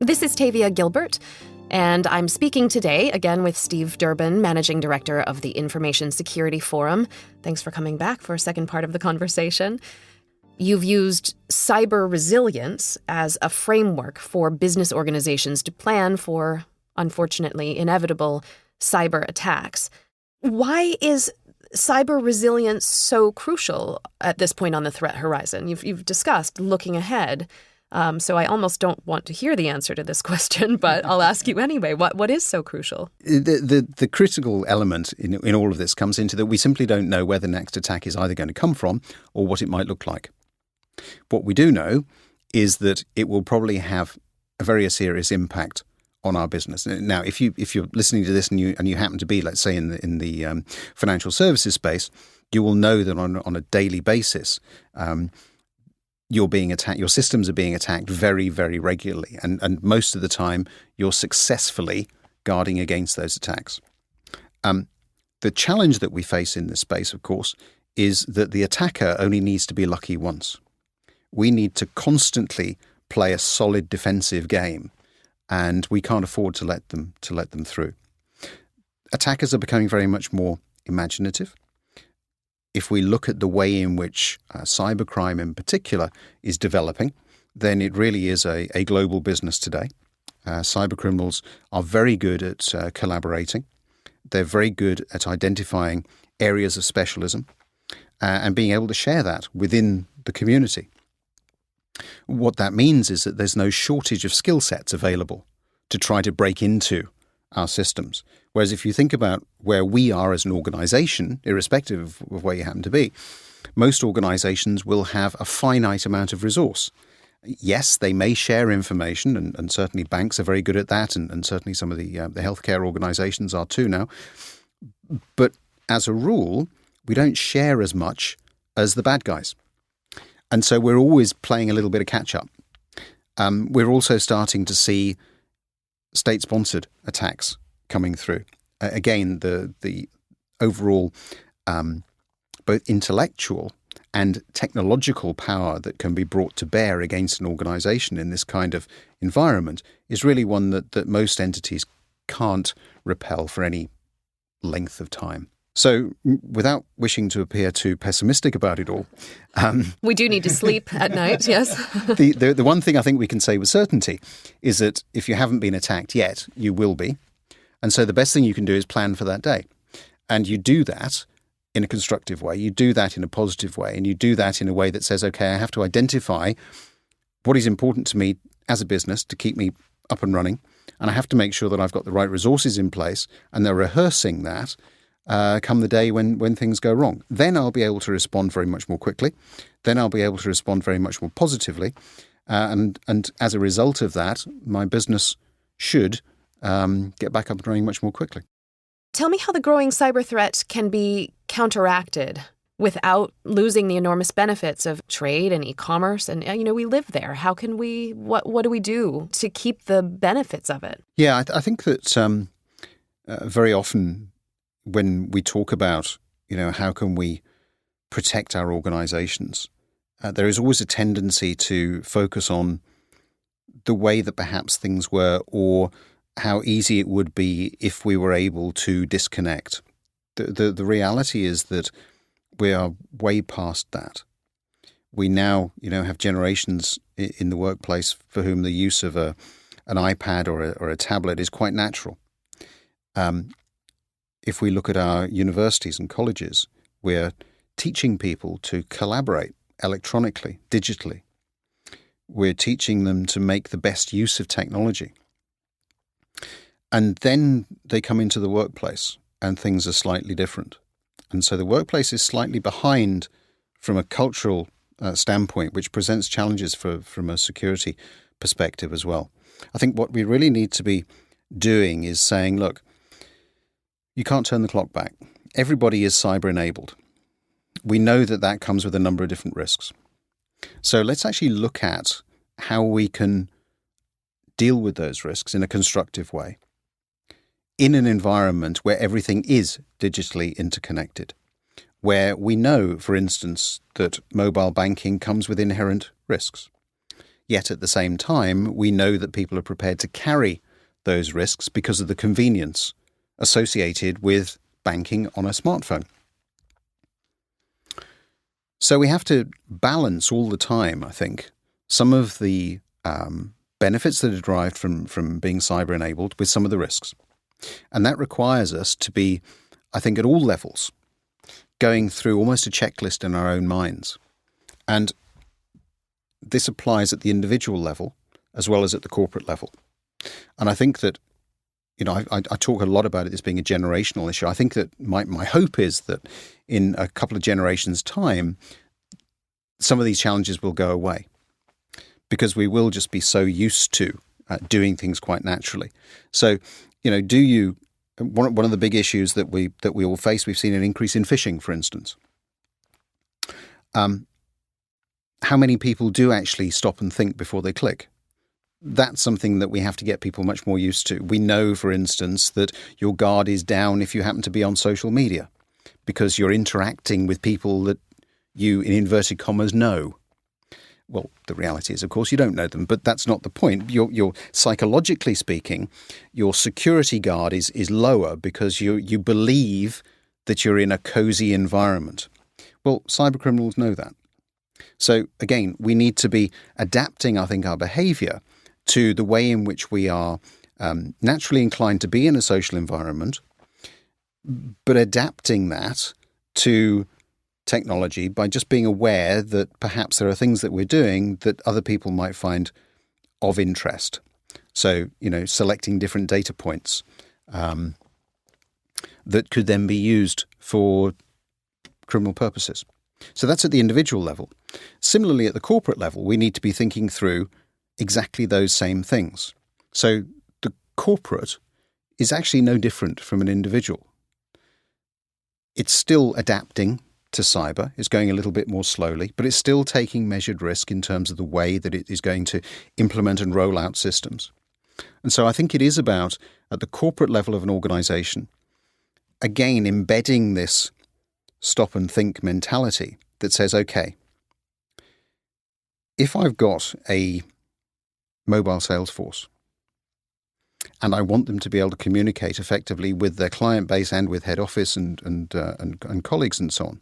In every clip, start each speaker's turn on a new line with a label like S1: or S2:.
S1: This is Tavia Gilbert, and I'm speaking today again with Steve Durbin, Managing Director of the Information Security Forum. Thanks for coming back for a second part of the conversation. You've used cyber resilience as a framework for business organizations to plan for, unfortunately, inevitable cyber attacks. Why is cyber resilience so crucial at this point on the threat horizon? You've discussed looking ahead. So I almost don't want to hear the answer to this question, but I'll ask you anyway. What is so crucial?
S2: The critical element in all of this comes into that we simply don't know where the next attack is either going to come from or what it might look like. What we do know is that it will probably have a very serious impact on our business. Now, if you're listening to this and you happen to be, let's say, in the financial services space, you will know that on a daily basis, you're being attacked. Your systems are being attacked very, very regularly, and most of the time, you're successfully guarding against those attacks. The challenge that we face in this space, of course, is that the attacker only needs to be lucky once. We need to constantly play a solid defensive game, and we can't afford to let them through. Attackers are becoming very much more imaginative. If we look at the way in which cybercrime in particular is developing, then it really is a global business today. Cybercriminals are very good at collaborating. They're very good at identifying areas of specialism and being able to share that within the community. What that means is that there's no shortage of skill sets available to try to break into our systems. Whereas if you think about where we are as an organization, irrespective of where you happen to be, most organizations will have a finite amount of resource. Yes, they may share information, and certainly banks are very good at that, and certainly some of the healthcare organizations are too now. But as a rule, we don't share as much as the bad guys. And so we're always playing a little bit of catch-up. We're also starting to see state-sponsored attacks coming through. Again, the overall both intellectual and technological power that can be brought to bear against an organization in this kind of environment is really one that most entities can't repel for any length of time. So without wishing to appear too pessimistic about it all...
S1: we do need to sleep at night, yes.
S2: The one thing I think we can say with certainty is that if you haven't been attacked yet, you will be. And so the best thing you can do is plan for that day. And you do that in a constructive way. You do that in a positive way. And you do that in a way that says, okay, I have to identify what is important to me as a business to keep me up and running. And I have to make sure that I've got the right resources in place. And they're rehearsing that come the day when things go wrong. Then I'll be able to respond very much more quickly. Then I'll be able to respond very much more positively. And as a result of that, my business should get back up and running much more quickly.
S1: Tell me how the growing cyber threat can be counteracted without losing the enormous benefits of trade and e-commerce. And, we live there. How can we, what do we do to keep the benefits of it?
S2: Yeah, I think that very often when we talk about, how can we protect our organizations, there is always a tendency to focus on the way that perhaps things were or how easy it would be if we were able to disconnect. The reality is that we are way past that. We now, have generations in the workplace for whom the use of an iPad or a tablet is quite natural. If we look at our universities and colleges, we're teaching people to collaborate electronically, digitally. We're teaching them to make the best use of technology. And then they come into the workplace and things are slightly different. And so the workplace is slightly behind from a cultural standpoint, which presents challenges from a security perspective as well. I think what we really need to be doing is saying, look, you can't turn the clock back. Everybody is cyber enabled. We know that comes with a number of different risks. So let's actually look at how we can deal with those risks in a constructive way in an environment where everything is digitally interconnected, where we know, for instance, that mobile banking comes with inherent risks. Yet at the same time, we know that people are prepared to carry those risks because of the convenience associated with banking on a smartphone. So we have to balance all the time, I think, some of the benefits that are derived from being cyber-enabled with some of the risks. And that requires us to be, I think, at all levels, going through almost a checklist in our own minds. And this applies at the individual level as well as at the corporate level. And I think that, I talk a lot about it as being a generational issue. I think that my hope is that in a couple of generations' time, some of these challenges will go away because we will just be so used to doing things quite naturally. So, one of the big issues that we all face, we've seen an increase in phishing, for instance. How many people do actually stop and think before they click? That's something that we have to get people much more used to. We know, for instance, that your guard is down if you happen to be on social media because you're interacting with people that you, in inverted commas, know. Well, the reality is, of course, you don't know them, but that's not the point. You're psychologically speaking, your security guard is lower because you believe that you're in a cozy environment. Well, cyber criminals know that. So again, we need to be adapting, I think, our behavior to the way in which we are naturally inclined to be in a social environment, but adapting that to technology by just being aware that perhaps there are things that we're doing that other people might find of interest. So, selecting different data points that could then be used for criminal purposes. So that's at the individual level. Similarly, at the corporate level, we need to be thinking through exactly those same things. So the corporate is actually no different from an individual. It's still adapting to cyber. It's going a little bit more slowly, but it's still taking measured risk in terms of the way that it is going to implement and roll out systems. And so I think it is about, at the corporate level of an organization, again, embedding this stop and think mentality that says, okay, if I've got a mobile sales force and I want them to be able to communicate effectively with their client base and with head office and colleagues and so on,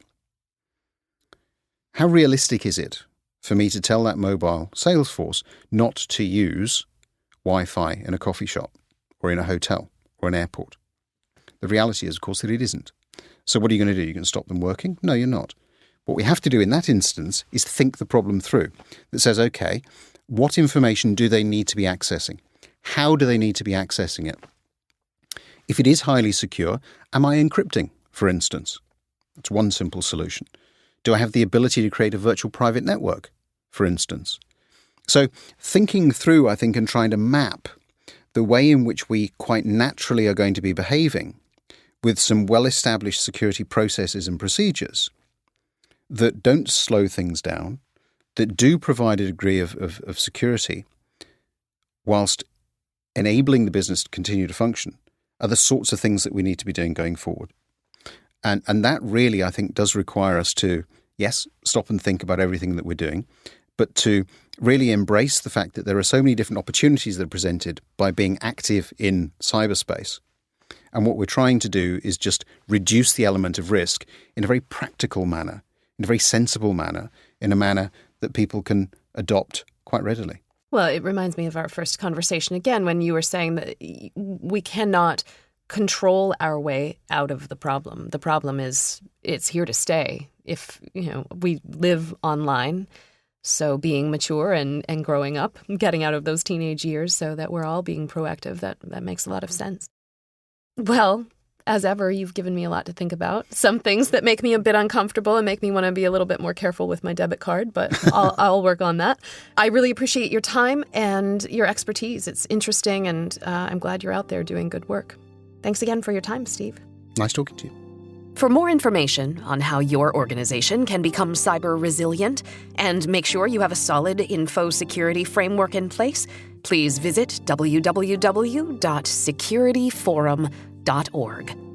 S2: how realistic is it for me to tell that mobile sales force not to use Wi-Fi in a coffee shop or in a hotel or an airport? The reality is, of course, that it isn't. So what are you going to do? You're going to stop them working? No, you're not. What we have to do in that instance is think the problem through. That says, okay, what information do they need to be accessing? How do they need to be accessing it? If it is highly secure, am I encrypting, for instance? That's one simple solution. Do I have the ability to create a virtual private network, for instance? So thinking through, I think, and trying to map the way in which we quite naturally are going to be behaving with some well-established security processes and procedures that don't slow things down, that do provide a degree of security, whilst enabling the business to continue to function, are the sorts of things that we need to be doing going forward. And that really, I think, does require us to, yes, stop and think about everything that we're doing, but to really embrace the fact that there are so many different opportunities that are presented by being active in cyberspace. And what we're trying to do is just reduce the element of risk in a very practical manner, in a very sensible manner, in a manner that people can adopt quite readily.
S1: Well, it reminds me of our first conversation again when you were saying that we cannot control our way out of the problem. The problem is it's here to stay. If, we live online, so being mature and growing up, getting out of those teenage years so that we're all being proactive, that makes a lot of sense. Well, as ever, you've given me a lot to think about. Some things that make me a bit uncomfortable and make me want to be a little bit more careful with my debit card, but I'll work on that. I really appreciate your time and your expertise. It's interesting, and I'm glad you're out there doing good work. Thanks again for your time, Steve.
S2: Nice talking to you.
S1: For more information on how your organization can become cyber resilient and make sure you have a solid info security framework in place, please visit www.securityforum.org.